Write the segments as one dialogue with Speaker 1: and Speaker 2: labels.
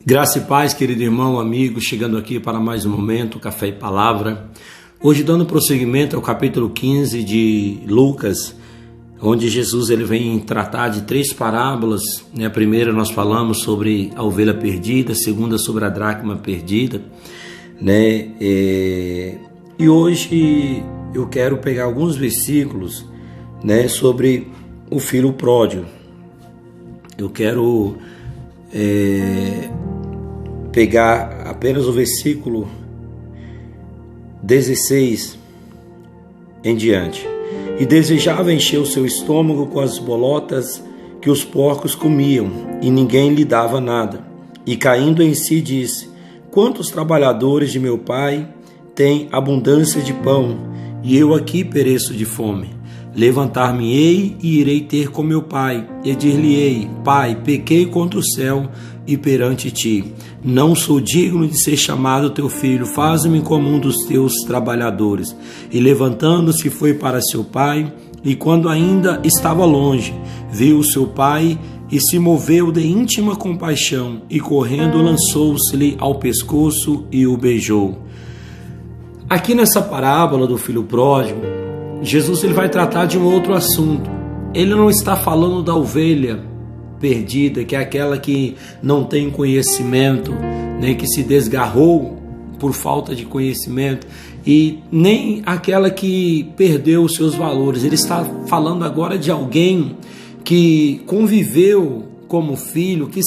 Speaker 1: Graça e paz, querido irmão, amigo, chegando aqui para mais um momento, Café e Palavra. Hoje dando prosseguimento ao capítulo 15 de Lucas, onde Jesus ele vem tratar de três parábolas. A primeira nós falamos sobre a ovelha perdida, a segunda sobre a dracma perdida. E hoje eu quero pegar alguns versículos sobre o filho pródigo. Eu quero pegar apenas o versículo 16 em diante. E desejava encher o seu estômago com as bolotas que os porcos comiam, e ninguém lhe dava nada. E caindo em si disse: quantos trabalhadores de meu pai têm abundância de pão, e eu aqui pereço de fome. Levantar-me-ei e irei ter com meu pai, e dir-lhe-ei: Pai, pequei contra o céu e perante ti. Não sou digno de ser chamado teu filho, faze-me como um dos teus trabalhadores. E levantando-se foi para seu pai, e quando ainda estava longe, viu seu pai e se moveu de íntima compaixão, e correndo lançou-se-lhe ao pescoço e o beijou. Aqui nessa parábola do filho pródigo, Jesus ele vai tratar de um outro assunto. Ele não está falando da ovelha perdida, que é aquela que não tem conhecimento, que se desgarrou por falta de conhecimento, e nem aquela que perdeu os seus valores. Ele está falando agora de alguém que conviveu como filho, que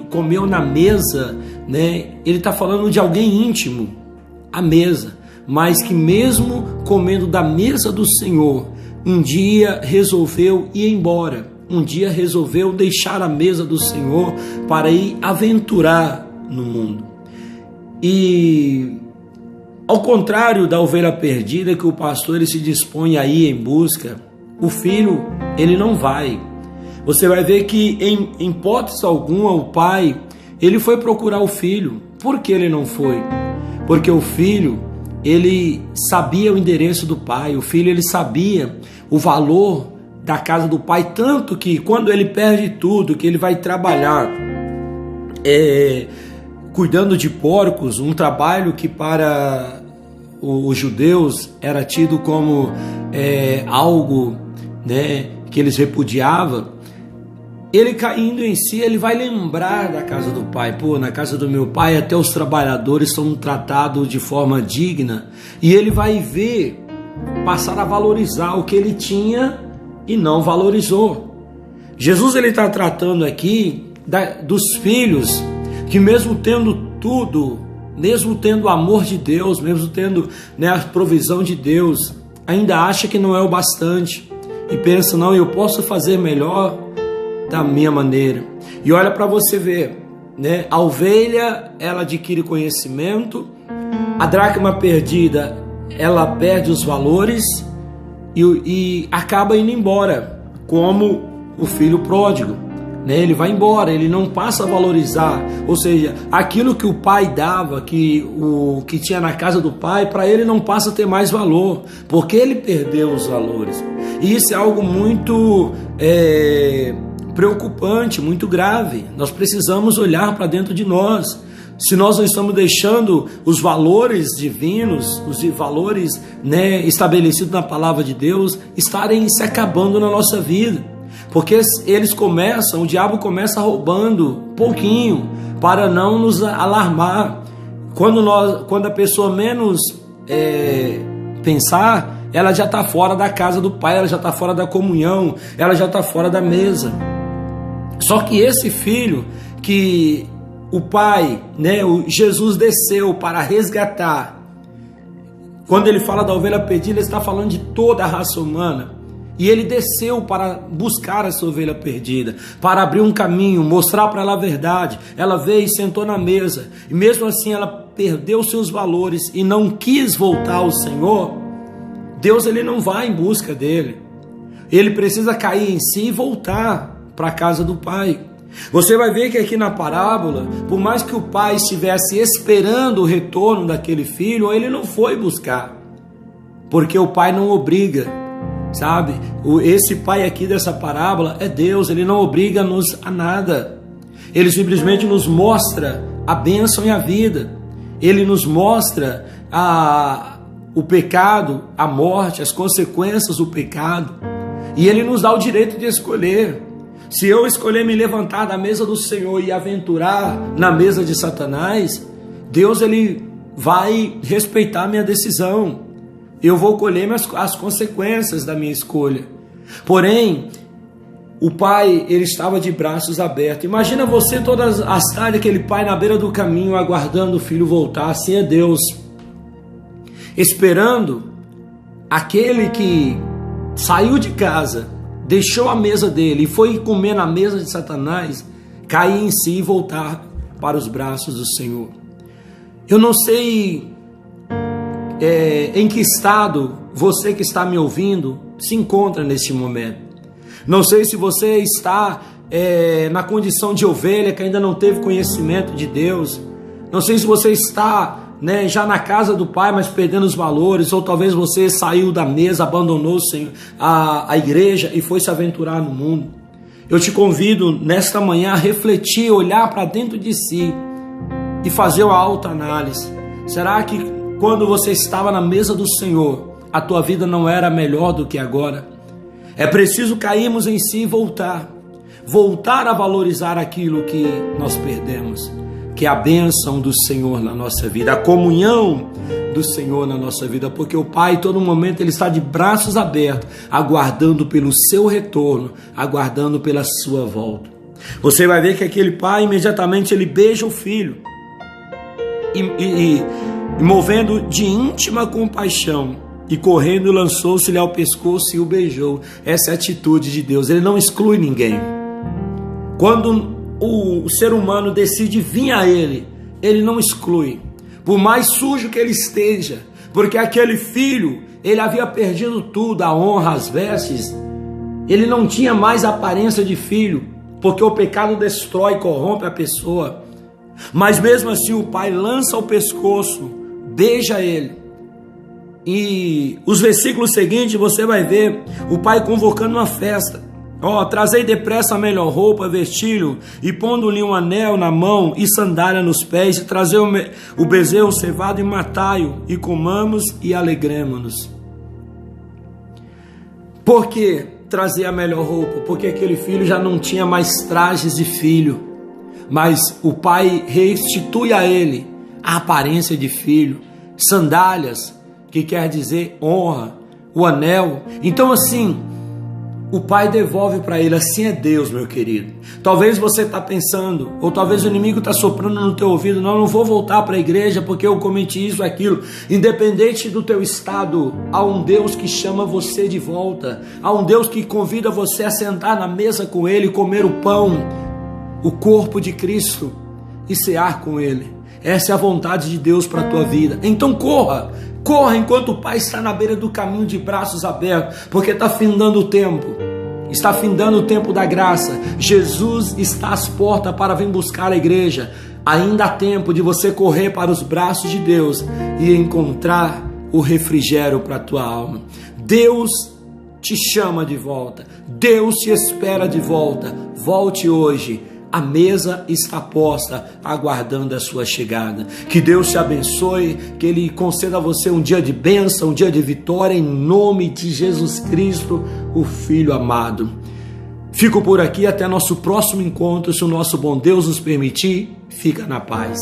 Speaker 1: comeu na mesa, Ele está falando de alguém íntimo à mesa, mas que mesmo comendo da mesa do Senhor, um dia resolveu ir embora, um dia resolveu deixar a mesa do Senhor para ir aventurar no mundo. E ao contrário da ovelha perdida, que o pastor ele se dispõe a ir em busca, o filho ele não vai. Você vai ver que em hipótese alguma o pai ele foi procurar o filho. Por que ele não foi? Porque o filho ele sabia o endereço do pai, o filho ele sabia o valor da casa do pai, tanto que quando ele perde tudo, que ele vai trabalhar cuidando de porcos, um trabalho que para os judeus era tido como algo que eles repudiavam. Ele caindo em si, ele vai lembrar da casa do pai. Na casa do meu pai até os trabalhadores são tratados de forma digna. E ele vai ver, passar a valorizar o que ele tinha e não valorizou. Jesus ele está tratando aqui dos filhos que mesmo tendo tudo, mesmo tendo o amor de Deus, mesmo tendo a provisão de Deus, ainda acha que não é o bastante. E pensa, não, eu posso fazer melhor da minha maneira. E olha para você ver, a ovelha ela adquire conhecimento, a dracma perdida ela perde os valores e acaba indo embora, como o filho pródigo. Ele vai embora, ele não passa a valorizar, ou seja, aquilo que o pai dava, que tinha na casa do pai, para ele não passa a ter mais valor, porque ele perdeu os valores. E isso é algo muito preocupante, muito grave. Nós precisamos olhar para dentro de nós. Se nós não estamos deixando os valores divinos, os valores estabelecidos na palavra de Deus, estarem se acabando na nossa vida. Porque o diabo começa roubando pouquinho, para não nos alarmar. Quando a pessoa menos pensar, ela já está fora da casa do pai, ela já está fora da comunhão, ela já está fora da mesa. Só que esse filho que o pai, Jesus desceu para resgatar. Quando ele fala da ovelha perdida, ele está falando de toda a raça humana. E ele desceu para buscar essa ovelha perdida, para abrir um caminho, mostrar para ela a verdade. Ela veio e sentou na mesa. E mesmo assim ela perdeu seus valores e não quis voltar ao Senhor. Deus ele não vai em busca dele. Ele precisa cair em si e voltar para a casa do pai. Você vai ver que aqui na parábola, por mais que o pai estivesse esperando o retorno daquele filho, ele não foi buscar, porque o pai não obriga, sabe? Esse pai aqui dessa parábola é Deus, ele não obriga-nos a nada. Ele simplesmente nos mostra a bênção e a vida. Ele nos mostra o pecado, a morte, as consequências do pecado. E Ele nos dá o direito de escolher. Se eu escolher me levantar da mesa do Senhor e aventurar na mesa de Satanás, Deus ele vai respeitar a minha decisão. Eu vou colher as consequências da minha escolha. Porém, o pai, ele estava de braços abertos. Imagina você todas as tardes, aquele pai na beira do caminho, aguardando o filho voltar. Assim é Deus, esperando aquele que saiu de casa, deixou a mesa dele e foi comer na mesa de Satanás, cair em si e voltar para os braços do Senhor. Eu não sei em que estado você que está me ouvindo se encontra neste momento. Não sei se você está na condição de ovelha que ainda não teve conhecimento de Deus. Não sei se você está já na casa do Pai, mas perdendo os valores, ou talvez você saiu da mesa, abandonou a igreja e foi se aventurar no mundo. Eu te convido nesta manhã a refletir, olhar para dentro de si e fazer uma autoanálise. Será que quando você estava na mesa do Senhor, a tua vida não era melhor do que agora? É preciso cairmos em si e voltar a valorizar aquilo que nós perdemos, que é a bênção do Senhor na nossa vida, a comunhão do Senhor na nossa vida, porque o Pai, todo momento, Ele está de braços abertos, aguardando pelo seu retorno, aguardando pela sua volta. Você vai ver que aquele pai, imediatamente, ele beija o filho, e movendo de íntima compaixão, e correndo, lançou-se-lhe ao pescoço e o beijou. Essa é a atitude de Deus, Ele não exclui ninguém. Quando o ser humano decide vir a Ele, Ele não exclui, por mais sujo que ele esteja, porque aquele filho, ele havia perdido tudo, a honra, as vestes, ele não tinha mais a aparência de filho, porque o pecado destrói, corrompe a pessoa. Mas mesmo assim o pai lança o pescoço, beija ele. E os versículos seguintes você vai ver o pai convocando uma festa. Trazei depressa a melhor roupa, vestilho, e pondo-lhe um anel na mão e sandália nos pés, e trazei o bezerro cevado e matai-o, e comamos e alegremo-nos. Por que trazer a melhor roupa? Porque aquele filho já não tinha mais trajes de filho, mas o pai restitui a ele a aparência de filho, sandálias, que quer dizer honra, o anel. Então assim, o pai devolve para ele. Assim é Deus, meu querido. Talvez você está pensando, ou talvez o inimigo está soprando no teu ouvido: não vou voltar para a igreja porque eu cometi isso, aquilo. Independente do teu estado, há um Deus que chama você de volta. Há um Deus que convida você a sentar na mesa com Ele, comer o pão, o corpo de Cristo, e cear com Ele. Essa é a vontade de Deus para a tua vida. Então corra enquanto o pai está na beira do caminho de braços abertos, porque está findando o tempo. Está findando o tempo da graça. Jesus está às portas para vir buscar a igreja. Ainda há tempo de você correr para os braços de Deus e encontrar o refrigério para a tua alma. Deus te chama de volta. Deus te espera de volta. Volte hoje. A mesa está posta, aguardando a sua chegada. Que Deus te abençoe, que Ele conceda a você um dia de bênção, um dia de vitória, em nome de Jesus Cristo, o Filho amado. Fico por aqui, até nosso próximo encontro, se o nosso bom Deus nos permitir. Fica na paz.